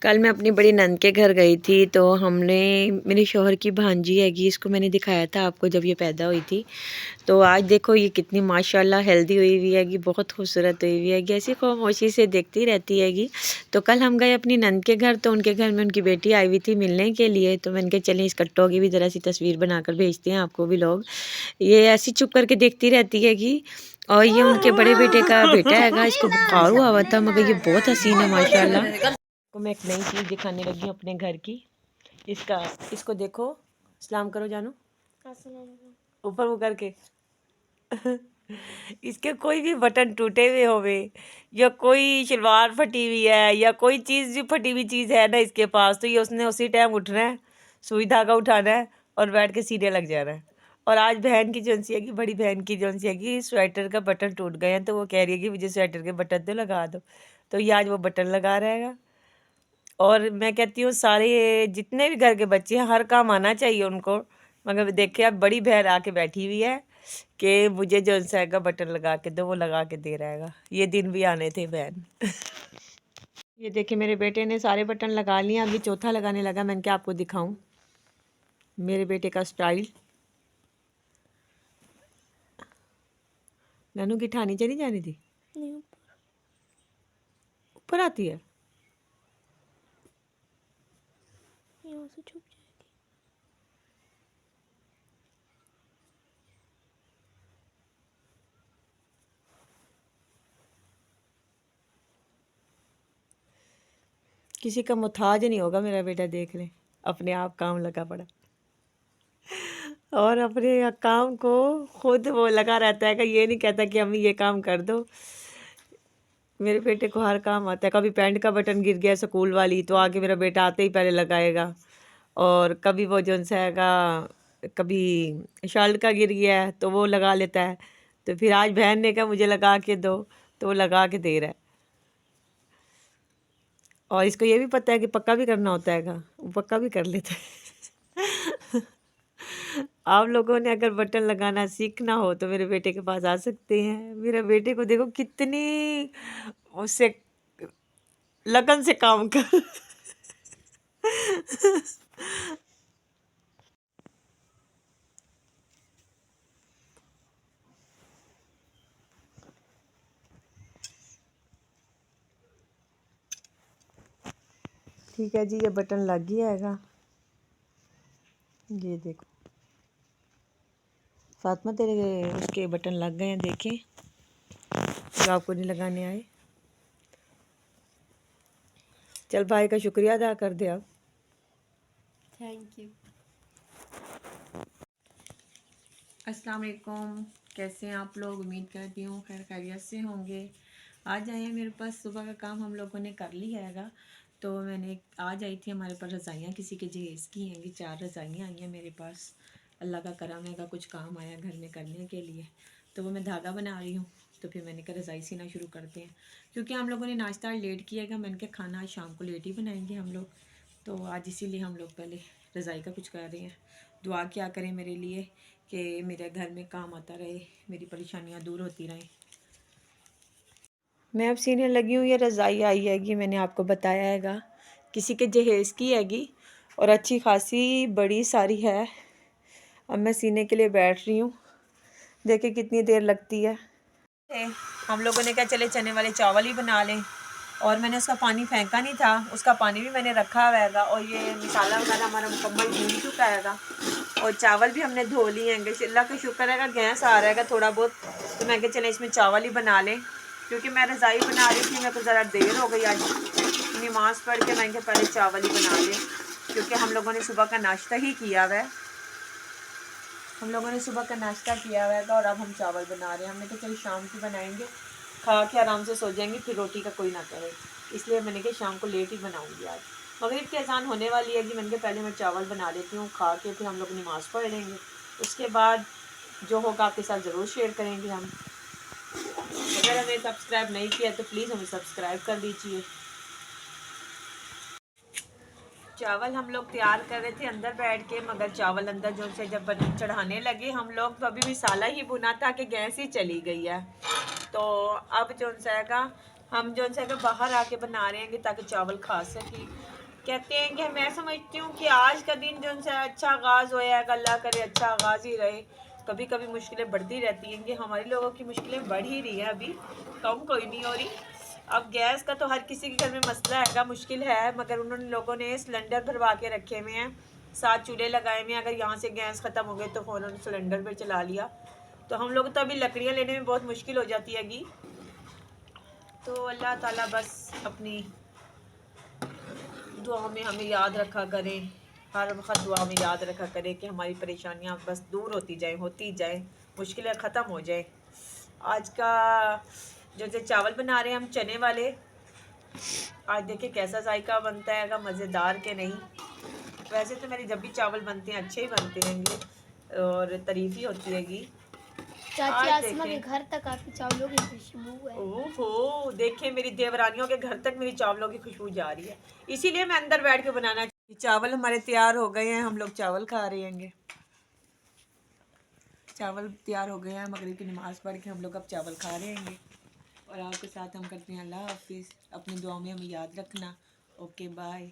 कल मैं अपनी बड़ी नंद के घर गई थी तो हमने मेरे शौहर की भांजी हैगी, इसको मैंने दिखाया था आपको जब ये पैदा हुई थी। तो आज देखो ये कितनी माशाल्लाह हेल्दी हुई हुई हैगी, बहुत खूबसूरत हुई हुई हैगी, ऐसी खामोशी से देखती रहती हैगी। तो कल हम गए अपनी नंद के घर, तो उनके घर में उनकी बेटी आई हुई थी मिलने के लिए। तो मैंने कहा चलें इस कट्टों की भी ज़रा सी तस्वीर बनाकर भेजते हैं आपको भी लोग। ये ऐसी चुप करके देखती रहती हैगी। और ये उनके बड़े बेटे का बेटा हैगा, इसको बुखार हुआ था मगर ये बहुत हसीन है माशाल्लाह। को मैं एक नई चीज़ दिखाने लगी हूँ अपने घर की। इसको देखो, सलाम करो जानू, ऊपर मुँह करके। इसके कोई भी बटन टूटे हुए होवे या कोई शलवार फटी हुई है या कोई चीज़ भी फटी हुई चीज़ है ना इसके पास, तो ये उसने उसी टाइम उठना है, सुई धागा उठाना है और बैठ के सीधे लग जाना है। और आज बहन की जोन सी है कि बड़ी बहन की जोन सी है कि स्वेटर का बटन टूट गए हैं, तो वो कह रही है कि मुझे स्वेटर के बटन तो लगा दो। तो ये आज वो बटन लगा रहेगा। और मैं कहती हूँ सारे जितने भी घर के बच्चे हैं हर काम आना चाहिए उनको। मगर देखिए अब बड़ी बहन आके बैठी हुई है कि मुझे जो सा का बटन लगा के दो, वो लगा के दे रहेगा। ये दिन भी आने थे बहन। ये देखिए मेरे बेटे ने सारे बटन लगा लिए, अभी चौथा लगाने लगा। मैंने क्या आपको दिखाऊं मेरे बेटे का स्टाइल। ननू की ठानी चली जानी थी, ऊपर आती है। यहाँ से छुप जाएगी। किसी का मुताज नहीं होगा मेरा बेटा, देख ले अपने आप काम लगा पड़ा और अपने काम को खुद वो लगा रहता है कि ये नहीं कहता कि अम्मी ये काम कर दो। मेरे बेटे को हर काम आता है। कभी पैंट का बटन गिर गया स्कूल वाली, तो आके मेरा बेटा आते ही पहले लगाएगा। और कभी वो जो हैगा, कभी शर्ट का गिर गया है तो वो लगा लेता है। तो फिर आज बहन ने कहा मुझे लगा के दो, तो वो लगा के दे रहा है। और इसको ये भी पता है कि पक्का भी करना होता है, वो पक्का भी कर लेता है। आप लोगों ने अगर बटन लगाना सीखना हो तो मेरे बेटे के पास आ सकते हैं। मेरे बेटे को देखो कितनी उससे लगन से काम कर। ठीक है जी, ये बटन लग गया हैगा। ये देखो फातिमा तेरे उसके बटन लग गए हैं, देखें जो आपको नहीं लगाने आए। चल भाई का शुक्रिया अदा कर दे आप। Thank you. अस्सलाम वालेकुम, कैसे हैं आप लोग? उम्मीद करती हूँ खैर खैरियत से होंगे। आज आए हैं मेरे पास, सुबह का काम हम लोगों ने कर लिया हैगा। तो मैंने आज आई थी, हमारे पास रज़ाइयाँ किसी के जहेज़ की हैं, 4 रज़ाइयाँ आई हैं मेरे पास। अल्लाह का करम है, का कुछ काम आया घर में करने के लिए, तो वो मैं धागा बना रही हूँ। तो फिर मैंने कहा रज़ाई सीना शुरू करते हैं, क्योंकि हम लोगों ने नाश्ता लेट किया है। मैंने कहा खाना आज शाम को लेट ही बनाएंगे हम लोग, तो आज इसीलिए हम लोग पहले रज़ाई का कुछ कर रहे हैं। दुआ क्या करें मेरे लिए कि मेरे घर में काम आता रहे, मेरी परेशानियां दूर होती रहें। मैं अब सीने लगी हूँ। ये रज़ाई आई हैगी, मैंने आपको बताया हैगा किसी के जहेज़ की हैगी और अच्छी खासी बड़ी सारी है। अब मैं सीने के लिए बैठ रही हूँ, देखिए कितनी देर लगती है। हम लोगों ने कहा चले चने वाले चावल ही बना लें, और मैंने उसका पानी फेंका नहीं था, उसका पानी भी मैंने रखा हुआ हैगा। और ये मसाला वगैरह हमारा मुकम्मल भून चुका हैगा और चावल भी हमने धो लिए हैं। अल्लाह का शुक्र है गैस आ रहा है थोड़ा बहुत, तो मैं कहा चले इसमें चावल ही बना लें। क्योंकि मैं रज़ाई बना रही थी, मेरे को ज़रा देर हो गई आज नमाज़ पढ़ के। मैं पहले चावल ही बना लें, क्योंकि हम लोगों ने सुबह का नाश्ता ही किया हुआ है। हम लोगों ने सुबह का नाश्ता किया हुआ था और अब हम चावल बना रहे हैं। हमने कहा चल शाम को बनाएंगे, खा के आराम से सो जाएंगे, फिर रोटी का कोई ना करे। इसलिए मैंने कहा शाम को लेट ही बनाऊंगी। आज मगरिब की अज़ान होने वाली है कि मैंने कहा पहले मैं चावल बना लेती हूँ, खा के फिर हम लोग नमाज़ पढ़ लेंगे। उसके बाद जो होगा आपके साथ ज़रूर शेयर करेंगे हम। अगर हमें सब्सक्राइब नहीं किया तो प्लीज़ हमें सब्सक्राइब कर दीजिए। चावल हम लोग तैयार कर रहे थे अंदर बैठ के, मगर चावल अंदर जो से जब चढ़ाने लगे हम लोग, तो अभी मसाला ही भुना था कि गैस ही चली गई है। तो अब जो सा हम जो बाहर आके बना रहे हैं ताकि चावल खा सकें। कहते हैं कि मैं समझती हूँ कि आज का दिन जो उनसे अच्छा आगाज़ होया है, अल्लाह करे अच्छा आगाज़ ही रहे। कभी कभी मुश्किलें बढ़ती रहती हैं कि हमारे लोगों की मुश्किलें बढ़ ही रही है, अभी कम कोई नहीं हो रही। अब गैस का तो हर किसी के घर में मसला है, मुश्किल है, मगर उन्होंने लोगों ने सिलेंडर भरवा के रखे हुए हैं, 7 चूल्हे लगाए हुए हैं। अगर यहाँ से गैस ख़त्म हो गए तो फ़ौरन सिलेंडर पर चला लिया। तो हम लोग तो अभी लकड़ियाँ लेने में बहुत मुश्किल हो जाती हैगी। तो अल्लाह ताला बस अपनी दुआ में हमें याद रखा करें, हर वक्त दुआ में याद रखा करें कि हमारी परेशानियां बस दूर होती जाएं, मुश्किलें ख़त्म हो जाएं। आज का जैसे चावल बना रहे हैं हम चने वाले, आज देखिए कैसा जायका बनता है, मज़ेदार के नहीं। वैसे तो मेरे जब भी चावल बनते हैं अच्छे ही बनते हैंगे और तारीफ़ ही होती हैगी। चाची आज आसमा के देखें, घर तक आपकी चावलों की खुशबू है। ओहो देखिए मेरी देवरानियों के घर तक मेरी चावलों की खुशबू जा रही है, इसीलिए मैं अंदर बैठ के बनाना। चावल हमारे तैयार हो गए हैं, हम लोग चावल खा रहे हैं। चावल तैयार हो गए हैं, मगरिब की नमाज़ पढ़ के हम लोग अब चावल खा रहे हैं। और आपके साथ हम करते हैं अल्लाह हाफिज़। अपनी दुआ में हमें याद रखना। Okay bye.